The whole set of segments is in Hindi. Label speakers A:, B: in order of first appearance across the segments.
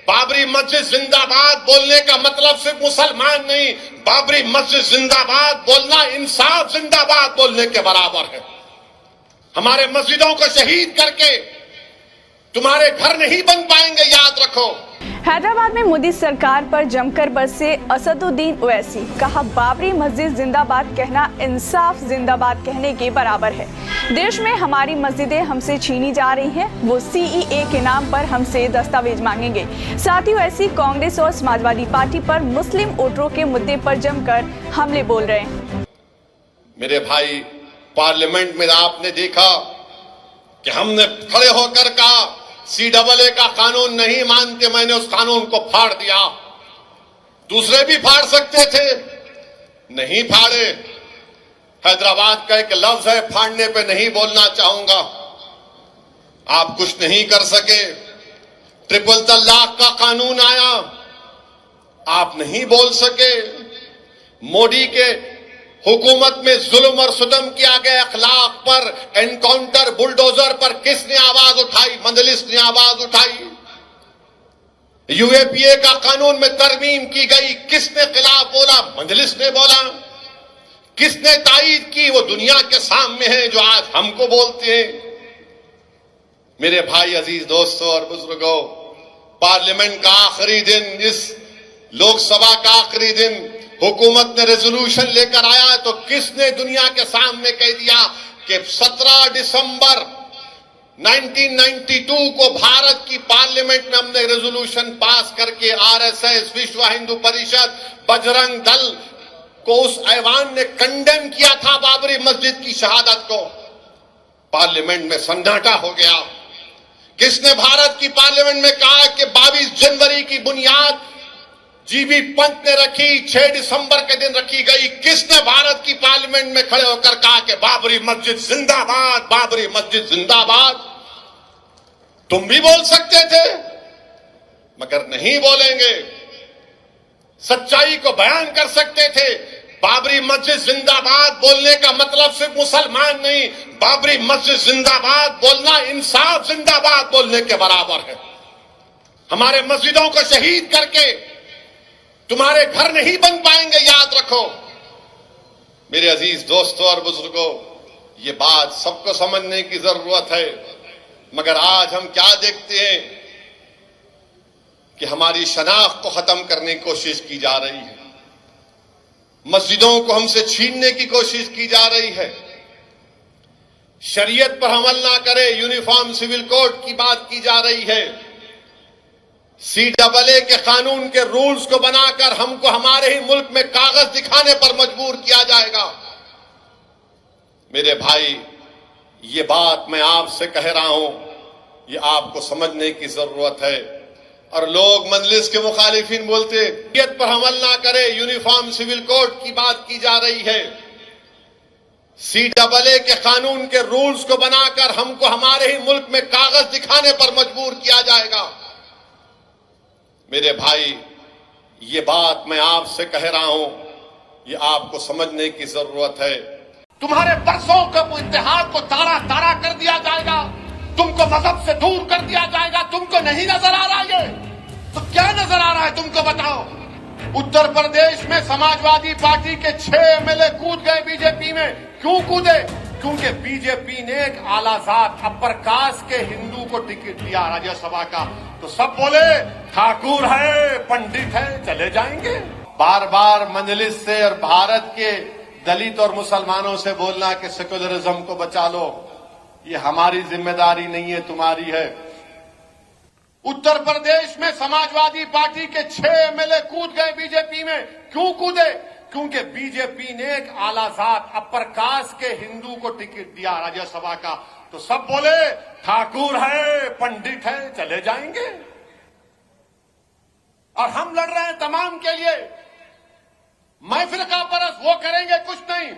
A: बाबरी मस्जिद जिंदाबाद बोलने का मतलब सिर्फ मुसलमान नहीं, बाबरी मस्जिद जिंदाबाद बोलना इंसाफ जिंदाबाद बोलने के बराबर है। हमारे मस्जिदों को शहीद करके तुम्हारे घर नहीं बन पाएंगे, याद रखो।
B: हैदराबाद में मोदी सरकार पर जमकर बरसे असदुद्दीन ओवैसी, कहा बाबरी मस्जिद जिंदाबाद कहना इंसाफ जिंदाबाद कहने के बराबर है। देश में हमारी मस्जिदें हमसे छीनी जा रही हैं, वो सीईए के नाम पर हमसे दस्तावेज मांगेंगे। साथ ही ओवैसी कांग्रेस और समाजवादी पार्टी पर मुस्लिम वोटरों के मुद्दे पर जमकर हमले बोल रहे हैं।
A: मेरे भाई, पार्लियामेंट में आपने देखा कि हमने खड़े होकर कहा CAA का कानून नहीं मानते, मैंने उस कानून को फाड़ दिया। दूसरे भी फाड़ सकते थे, नहीं फाड़े। हैदराबाद का एक लफ्ज है, फाड़ने पे नहीं बोलना चाहूंगा। आप कुछ नहीं कर सके। ट्रिपल तलाक का कानून आया, आप नहीं बोल सके। मोदी के हुकूमत में जुल्म और सुतम किया गया अखलाक पर, एनकाउंटर बुलडोजर पर किसने आवाज उठाई? मजलिस ने आवाज उठाई। UAPA का कानून में तरमीम की गई, किसने खिलाफ बोला? मजलिस ने बोला। किसने तायीद की? वो दुनिया के सामने है जो आज हमको बोलते हैं। मेरे भाई, अजीज दोस्तों और बुजुर्गों, पार्लियामेंट का आखिरी दिन, इस लोकसभा का आखिरी दिन हुकूमत ने रेजोल्यूशन लेकर आया तो किसने दुनिया के सामने कह दिया कि 17 दिसंबर 1992 को भारत की पार्लियामेंट में हमने रेजोल्यूशन पास करके RSS, विश्व हिंदू परिषद, बजरंग दल को उस ऐवान ने कंडेम किया था बाबरी मस्जिद की शहादत को। पार्लियामेंट में सन्नाटा हो गया। किसने भारत की पार्लियामेंट में कहा कि 22 जनवरी की बुनियाद GB पंत ने रखी, 6 दिसंबर के दिन रखी गई? किसने भारत की पार्लियामेंट में खड़े होकर कहा कि बाबरी मस्जिद जिंदाबाद, बाबरी मस्जिद जिंदाबाद? तुम भी बोल सकते थे, मगर नहीं बोलेंगे। सच्चाई को बयान कर सकते थे। बाबरी मस्जिद जिंदाबाद बोलने का मतलब सिर्फ मुसलमान नहीं, बाबरी मस्जिद जिंदाबाद बोलना इंसाफ जिंदाबाद बोलने के बराबर है। हमारे मस्जिदों को शहीद करके तुम्हारे घर नहीं बन पाएंगे, याद रखो। मेरे अजीज दोस्तों और बुजुर्गों, ये बात सबको समझने की जरूरत है। मगर आज हम क्या देखते हैं कि हमारी शनाख्त को खत्म करने की कोशिश की जा रही है। मस्जिदों को हमसे छीनने की कोशिश की जा रही है। शरीयत पर अमल ना करे, यूनिफॉर्म सिविल कोड की बात की जा रही है। CAA के कानून के रूल्स को बनाकर हमको हमारे ही मुल्क में कागज दिखाने पर मजबूर किया जाएगा। मेरे भाई, ये बात मैं आपसे कह रहा हूं, ये आपको समझने की जरूरत है। और लोग मजलिस के मुखालिफिन बोलते शरीयत पर अमल ना करे, यूनिफॉर्म सिविल कोड की बात की जा रही है। CAA के कानून के रूल्स को बनाकर हमको हमारे ही मुल्क में कागज दिखाने पर मजबूर किया जाएगा। मेरे भाई, ये बात मैं आपसे कह रहा हूं, ये आपको समझने की जरूरत है। तुम्हारे बरसों के इतिहास को तारा तारा कर दिया जाएगा, तुमको मजहब से दूर कर दिया जाएगा। तुमको नहीं नजर आ रहा है? तो क्या नजर आ रहा है तुमको बताओ। उत्तर प्रदेश में समाजवादी पार्टी के 6 MLA कूद गए बीजेपी में। क्यों कूदे? क्योंकि बीजेपी ने एक आलाजात अपर कास्ट के हिंदू को टिकट दिया राज्यसभा का। तो सब बोले ठाकुर है, पंडित है, चले जाएंगे। बार बार मजलिस से और भारत के दलित और मुसलमानों से बोलना कि सेक्युलरिज्म को बचा लो, ये हमारी जिम्मेदारी नहीं है, तुम्हारी है। उत्तर प्रदेश में समाजवादी पार्टी के 6 MLA कूद गए बीजेपी में। क्यों कूदे? क्योंकि बीजेपी ने एक आलाजात अपर कास्ट के हिंदू को टिकट दिया राज्यसभा का। तो सब बोले ठाकुर है, पंडित है, चले जाएंगे। और हम लड़ रहे हैं तमाम के लिए। महफिल का परस वो करेंगे कुछ नहीं,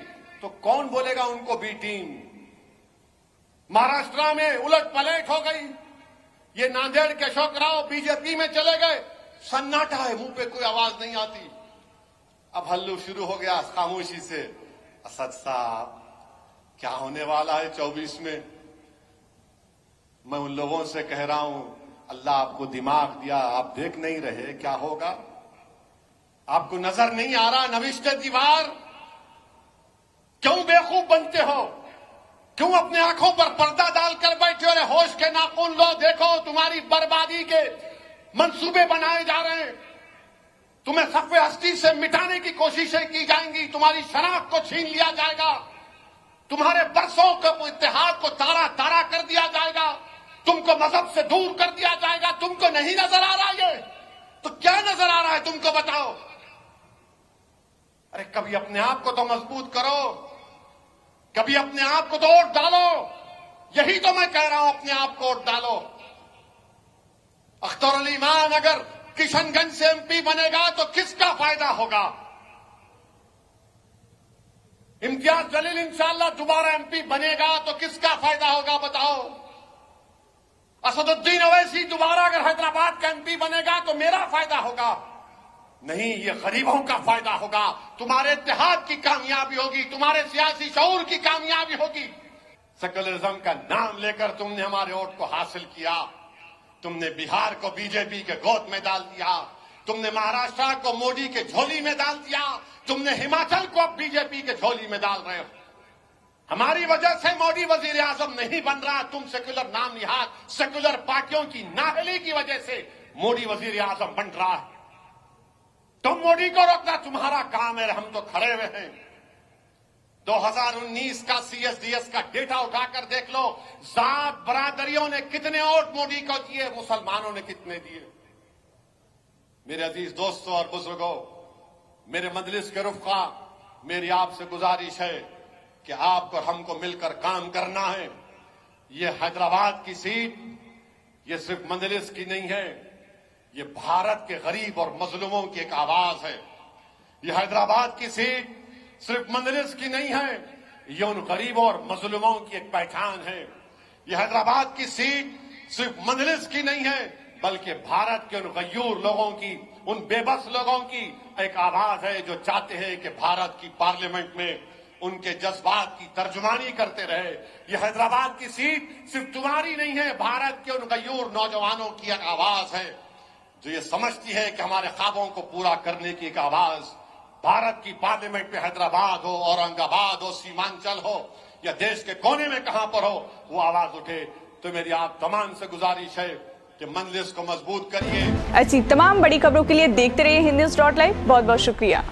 A: तो कौन बोलेगा उनको बी टीम? महाराष्ट्र में उलट पलट हो गई। ये नांदेड़ के अशोक राव बीजेपी में चले गए, सन्नाटा है, मुंह पे कोई आवाज नहीं आती। अब हल्लू शुरू हो गया खामोशी से। असद साहब, क्या होने वाला है 24 में? मैं उन लोगों से कह रहा हूं, अल्लाह आपको दिमाग दिया, आप देख नहीं रहे क्या होगा? आपको नजर नहीं आ रहा नविश्ते दीवार? क्यों बेवकूफ बनते हो? क्यों अपने आंखों पर पर्दा डालकर बैठे हो? होश के नाखून लो, देखो तुम्हारी बर्बादी के मंसूबे बनाए जा रहे हैं। तुम्हें सफ़े हस्ती से मिटाने की कोशिशें की जाएंगी, तुम्हारी शनाख्त को छीन लिया जाएगा, तुम्हारे बरसों के इतिहास को तारा तारा कर दिया जाएगा, तुमको मजहब से दूर कर दिया जाएगा। तुमको नहीं नजर आ रहा ये? तो क्या नजर आ रहा है तुमको बताओ? अरे कभी अपने आप को तो मजबूत करो, कभी अपने आप को तो वोट डालो। यही तो मैं कह रहा हूं, अपने आप को वोट डालो। अख्तर अली मान अगर किशनगंज से एमपी बनेगा तो किसका फायदा होगा? इम्तियाज जलील इंशाअल्लाह दोबारा एमपी बनेगा तो किसका फायदा होगा बताओ? असदुद्दीन ओवैसी दोबारा अगर हैदराबाद का एमपी बनेगा तो मेरा फायदा होगा? नहीं, ये गरीबों का फायदा होगा। तुम्हारे इत्तेहाद की कामयाबी होगी, तुम्हारे सियासी शऊर की कामयाबी होगी। सेक्युलरिज्म का नाम लेकर तुमने हमारे वोट को हासिल किया। तुमने बिहार को बीजेपी के गोद में डाल दिया, तुमने महाराष्ट्र को मोदी के झोली में डाल दिया, तुमने हिमाचल को अब बीजेपी के झोली में डाल रहे हो। हमारी वजह से मोदी वजीर आजम नहीं बन रहा। तुम सेक्युलर नाम निहाद सेक्युलर पार्टियों की नाहली की वजह से मोदी वजीर आजम बन रहा है। तुम मोदी को रोकना तुम्हारा काम है, हम तो खड़े हुए हैं। 2019 का सीएसडीएस का डेटा उठाकर देख लो, जात बरादरियों ने कितने वोट मोदी को दिए, मुसलमानों ने कितने दिए। मेरे अजीज दोस्तों और बुजुर्गों, मेरे मजलिस के रुफ़क़ा, मेरी आपसे गुजारिश है कि आपको और हमको मिलकर काम करना है। ये हैदराबाद की सीट ये सिर्फ मजलिस की नहीं है, ये भारत के गरीब और मजलूमों की एक आवाज है। ये हैदराबाद की सीट सिर्फ मजलिस की नहीं है, ये उन गरीबों और मजलूमों की एक पहचान है। ये हैदराबाद की सीट सिर्फ मजलिस की नहीं है, बल्कि भारत के उन गयूर लोगों की, उन बेबस लोगों की एक आवाज है जो चाहते हैं कि भारत की पार्लियामेंट में उनके जज्बात की तर्जुमानी करते रहे। ये हैदराबाद की सीट सिर्फ तुम्हारी नहीं है, भारत के उन गयूर नौजवानों की एक आवाज है जो ये समझती है कि हमारे ख्वाबों को पूरा करने की एक आवाज भारत की पार्लियामेंट में हैदराबाद हो, औरंगाबाद हो, सीमांचल हो या देश के कोने में कहां पर हो, वो आवाज उठे। तो मेरी आप तमाम से गुजारिश है कि मजलिस को मजबूत करिए।
B: ऐसी तमाम बड़ी खबरों के लिए देखते रहिए हिंदन्यूज़.लाइव। बहुत बहुत शुक्रिया।